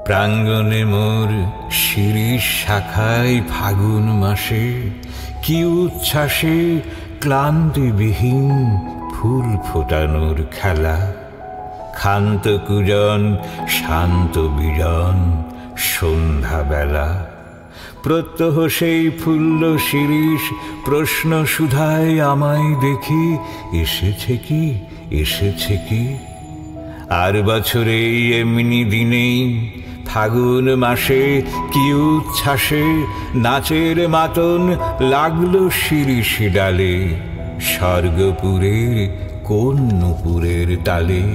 প্রাঙ্গণে মোর শিরিষ শাখায় ফাগুন মাসে কি উচ্ছ্বাসে ক্লান্তিবিহীন ফুল ফোটানোর খেলা। ক্ষান্ত কুজন শান্ত বিজন সন্ধ্যাবেলা, প্রত্যহ সেই ফুল্ল শিরিষ প্রশ্ন সুধায় আমায় দেখি, এসেছে কি এসেছে কি। আর বছরে এমনি দিনেই ফাগুন মাসে কি উচ্ছ্বাসে নাচের মাতন লাগলো শিরিষ ডালে, স্বর্গপুরের কোন নূপুরের তালে।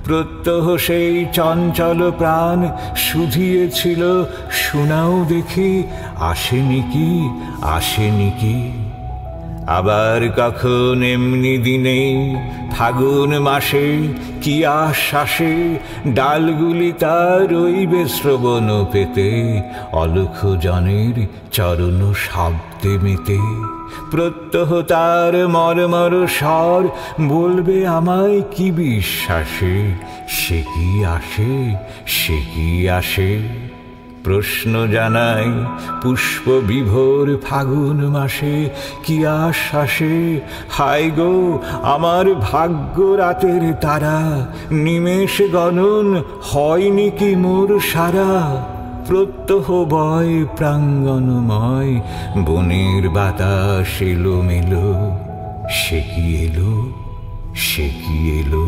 প্রত্যহ সেই চঞ্চল প্রাণ শুধিয়েছিল, শোনাও দেখি আসেনি কি আসেনি কি। আবার কখন এমনি দিনেই ফাগুন মাসে কি আশ্বাসে ডালগুলি তার রইবে শ্রবণ পেতে, অলক্ষ জনের চরণ শব্দে মেতে। প্রত্যহ তার মর্মর স্বর বলবে আমায় কি বিশ্বাসে, সে কি আসে সে কি আসে। প্রশ্ন জানাই পুষ্প বিভোর ফাগুন মাসে কি আশ্বাসে, হায় গো আমার ভাগ্য রাতের তারা, নিমেষ গণন হয়নি কি মোর সারা। প্রত্যহ বয় প্রাঙ্গণময় বনের বাতাস এলো মেলো, সে কি এলো সে কি এলো।